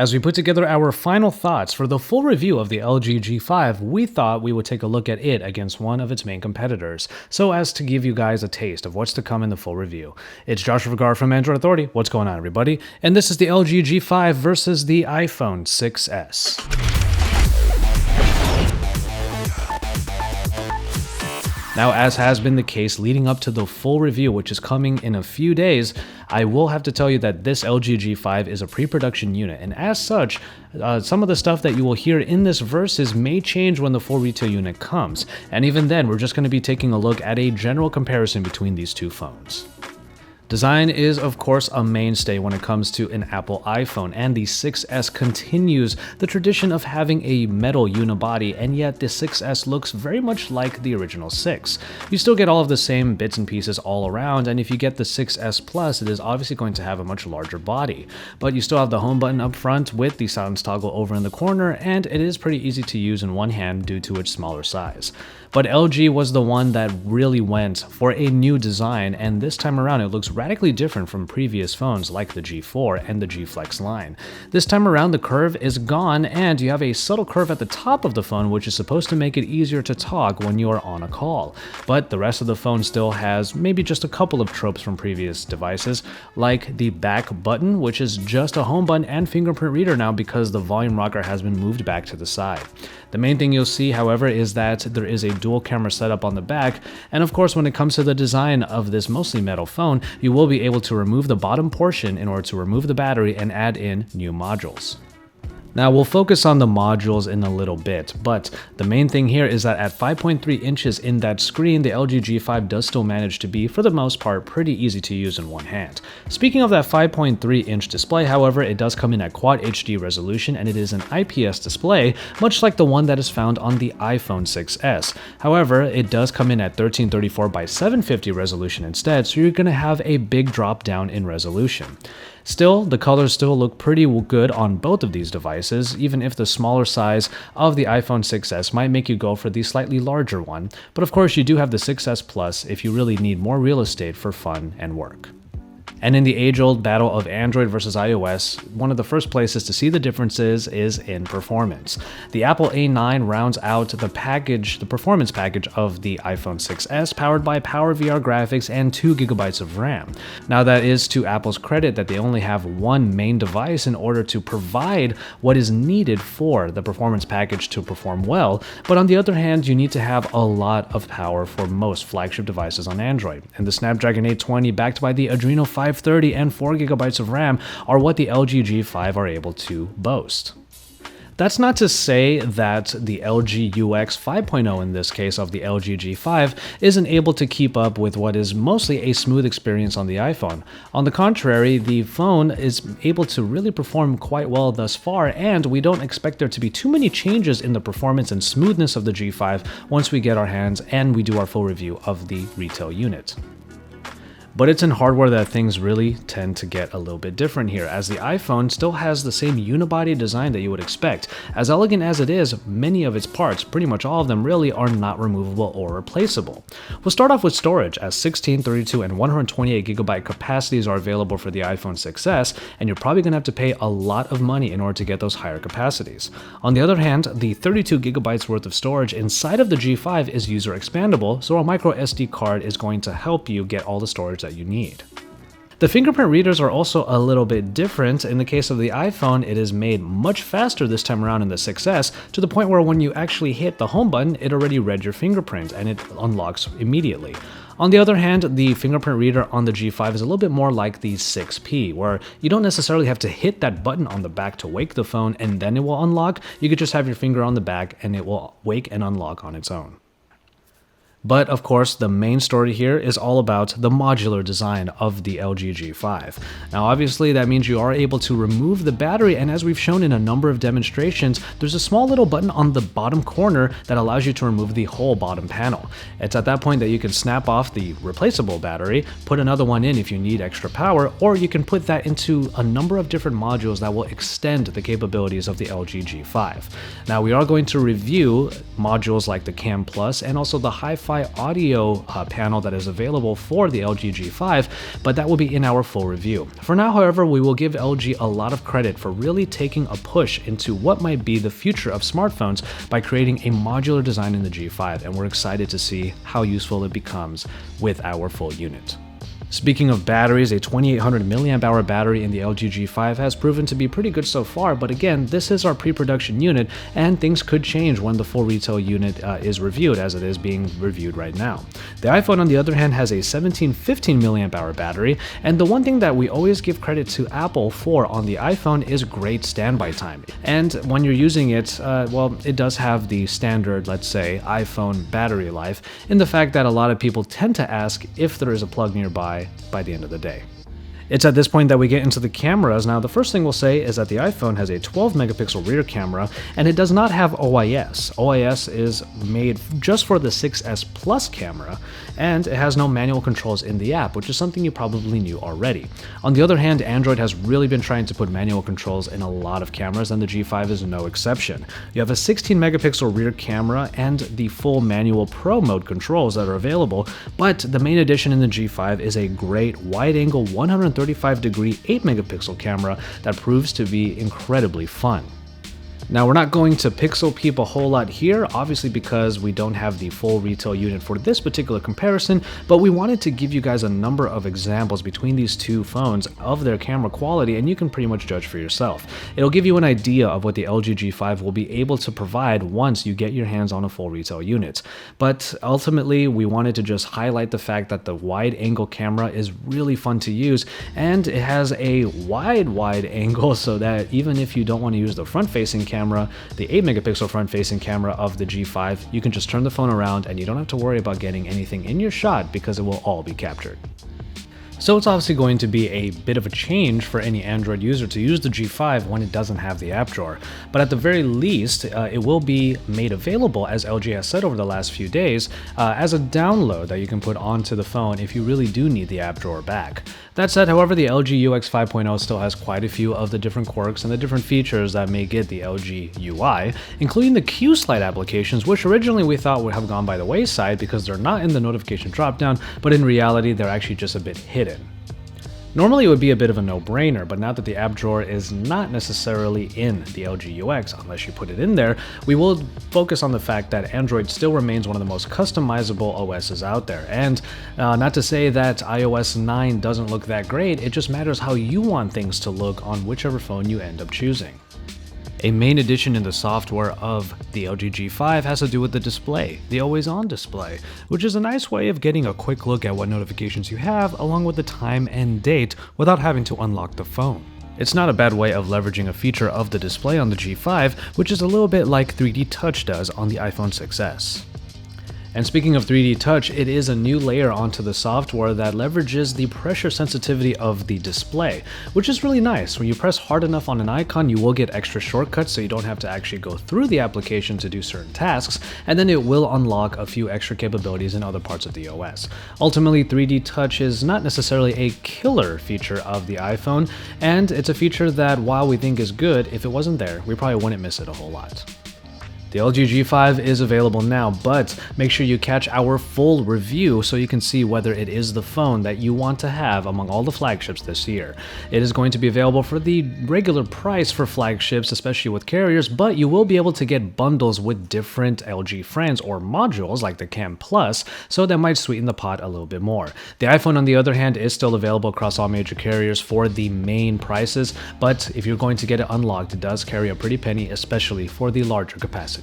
As we put together our final thoughts for the full review of the LG G5, we thought we would take a look at it against one of its main competitors, so as to give you guys a taste of what's to come in the full review. It's Joshua Vergara from Android Authority. What's going on, everybody? And this is the LG G5 versus the iPhone 6s. Now, as has been the case leading up to the full review, which is coming in a few days, I will have to tell you that this LG G5 is a pre-production unit, and as such, some of the stuff that you will hear in this versus may change when the full retail unit comes, and even then, we're just going to be taking a look at a general comparison between these two phones. Design is, of course, a mainstay when it comes to an Apple iPhone, and the 6s continues the tradition of having a metal unibody, and yet the 6s looks very much like the original 6. You still get all of the same bits and pieces all around, and if you get the 6s Plus, it is obviously going to have a much larger body. But you still have the home button up front with the silence toggle over in the corner, and it is pretty easy to use in one hand due to its smaller size. But LG was the one that really went for a new design, and this time around it looks radically different from previous phones like the G4 and the G Flex line. This time around the curve is gone, and you have a subtle curve at the top of the phone, which is supposed to make it easier to talk when you are on a call. But the rest of the phone still has maybe just a couple of tropes from previous devices, like the back button, which is just a home button and fingerprint reader now because the volume rocker has been moved back to the side. The main thing you'll see, however, is that there is a dual camera setup on the back, and of course when it comes to the design of this mostly metal phone, you will be able to remove the bottom portion in order to remove the battery and add in new modules. Now, we'll focus on the modules in a little bit, but the main thing here is that at 5.3 inches in that screen, the LG G5 does still manage to be, for the most part, pretty easy to use in one hand. Speaking of that 5.3 inch display, however, it does come in at Quad HD resolution, and it is an IPS display, much like the one that is found on the iPhone 6s. However, it does come in at 1334 by 750 resolution instead, so you're going to have a big drop down in resolution. Still, the colors still look pretty good on both of these devices, even if the smaller size of the iPhone 6s might make you go for the slightly larger one, but of course you do have the 6s Plus if you really need more real estate for fun and work. And in the age-old battle of Android versus iOS, one of the first places to see the differences is in performance. The Apple A9 rounds out the performance package of the iPhone 6s, powered by PowerVR graphics and 2 GB of RAM. Now, that is to Apple's credit that they only have one main device in order to provide what is needed for the performance package to perform well, but on the other hand, you need to have a lot of power for most flagship devices on Android, and the Snapdragon 820 backed by the Adreno 530 and 4 GB of RAM are what the LG G5 are able to boast. That's not to say that the LG UX 5.0 in this case of the LG G5 isn't able to keep up with what is mostly a smooth experience on the iPhone. On the contrary, the phone is able to really perform quite well thus far, and we don't expect there to be too many changes in the performance and smoothness of the G5 once we get our hands and we do our full review of the retail unit. But it's in hardware that things really tend to get a little bit different here, as the iPhone still has the same unibody design that you would expect. As elegant as it is, many of its parts, pretty much all of them really, are not removable or replaceable. We'll start off with storage, as 16, 32, and 128 GB capacities are available for the iPhone 6s, and you're probably going to have to pay a lot of money in order to get those higher capacities. On the other hand, the 32 GB worth of storage inside of the G5 is user expandable, so a micro SD card is going to help you get all the storage that you need. The fingerprint readers are also a little bit different. In the case of the iPhone, it is made much faster this time around in the 6s, to the point where when you actually hit the home button, it already read your fingerprint and it unlocks immediately. On the other hand, the fingerprint reader on the G5 is a little bit more like the 6P, where you don't necessarily have to hit that button on the back to wake the phone and then it will unlock. You could just have your finger on the back and it will wake and unlock on its own. But of course, the main story here is all about the modular design of the LG G5. Now obviously that means you are able to remove the battery, and as we've shown in a number of demonstrations, there's a small little button on the bottom corner that allows you to remove the whole bottom panel. It's at that point that you can snap off the replaceable battery, put another one in if you need extra power, or you can put that into a number of different modules that will extend the capabilities of the LG G5. Now we are going to review modules like the Cam Plus and also the High Hi-Fi audio panel that is available for the LG G5, but that will be in our full review. For now, however, we will give LG a lot of credit for really taking a push into what might be the future of smartphones by creating a modular design in the G5, and we're excited to see how useful it becomes with our full unit. Speaking of batteries, a 2800 mAh battery in the LG G5 has proven to be pretty good so far, but again, this is our pre-production unit, and things could change when the full retail unit is reviewed, as it is being reviewed right now. The iPhone, on the other hand, has a 1715 mAh battery, and the one thing that we always give credit to Apple for on the iPhone is great standby time. And when you're using it, well, it does have the standard, let's say, iPhone battery life, in the fact that a lot of people tend to ask if there is a plug nearby by the end of the day. It's at this point that we get into the cameras. Now, the first thing we'll say is that the iPhone has a 12 megapixel rear camera, and it does not have OIS. OIS is made just for the 6S Plus camera, and it has no manual controls in the app, which is something you probably knew already. On the other hand, Android has really been trying to put manual controls in a lot of cameras, and the G5 is no exception. You have a 16 megapixel rear camera and the full manual Pro mode controls that are available, but the main addition in the G5 is a great wide-angle 135-degree 8 megapixel camera that proves to be incredibly fun. Now, we're not going to pixel peep a whole lot here, obviously because we don't have the full retail unit for this particular comparison, but we wanted to give you guys a number of examples between these two phones of their camera quality, and you can pretty much judge for yourself. It'll give you an idea of what the LG G5 will be able to provide once you get your hands on a full retail unit. But ultimately, we wanted to just highlight the fact that the wide-angle camera is really fun to use, and it has a wide angle so that even if you don't want to use the front-facing camera, the 8 megapixel front-facing camera of the G5, you can just turn the phone around and you don't have to worry about getting anything in your shot because it will all be captured. So it's obviously going to be a bit of a change for any Android user to use the G5 when it doesn't have the app drawer, but at the very least, it will be made available, as LG has said over the last few days, as a download that you can put onto the phone if you really do need the app drawer back. That said, however, the LG UX 5.0 still has quite a few of the different quirks and the different features that make it the LG UI, including the Q Slide applications, which originally we thought would have gone by the wayside because they're not in the notification dropdown, but in reality, they're actually just a bit hidden. Normally it would be a bit of a no-brainer, but now that the app drawer is not necessarily in the LG UX, unless you put it in there, we will focus on the fact that Android still remains one of the most customizable OSs out there. And not to say that iOS 9 doesn't look that great, it just matters how you want things to look on whichever phone you end up choosing. A main addition in the software of the LG G5 has to do with the display, the AlwaysOn Display, which is a nice way of getting a quick look at what notifications you have along with the time and date without having to unlock the phone. It's not a bad way of leveraging a feature of the display on the G5, which is a little bit like 3D Touch does on the iPhone 6s. And speaking of 3D Touch, it is a new layer onto the software that leverages the pressure sensitivity of the display, which is really nice. When you press hard enough on an icon, you will get extra shortcuts so you don't have to actually go through the application to do certain tasks, and then it will unlock a few extra capabilities in other parts of the OS. Ultimately, 3D Touch is not necessarily a killer feature of the iPhone, and it's a feature that, while we think is good, if it wasn't there, we probably wouldn't miss it a whole lot. The LG G5 is available now, but make sure you catch our full review so you can see whether it is the phone that you want to have among all the flagships this year. It is going to be available for the regular price for flagships, especially with carriers, but you will be able to get bundles with different LG friends or modules like the Cam Plus, so that might sweeten the pot a little bit more. The iPhone, on the other hand, is still available across all major carriers for the main prices, but if you're going to get it unlocked, it does carry a pretty penny, especially for the larger capacity.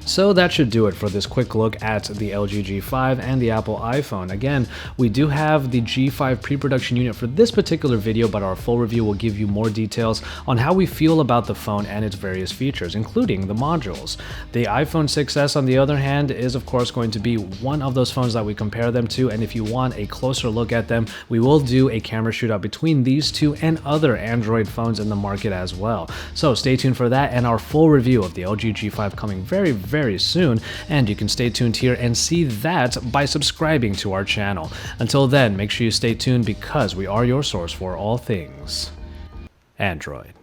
So that should do it for this quick look at the LG G5 and the Apple iPhone. Again, we do have the G5 pre-production unit for this particular video, but our full review will give you more details on how we feel about the phone and its various features, including the modules. The iPhone 6s, on the other hand, is of course going to be one of those phones that we compare them to, and if you want a closer look at them, we will do a camera shootout between these two and other Android phones in the market as well. So stay tuned for that and our full review of the LG G5 coming very soon, and you can stay tuned here and see that by subscribing to our channel. Until then, make sure you stay tuned because we are your source for all things Android.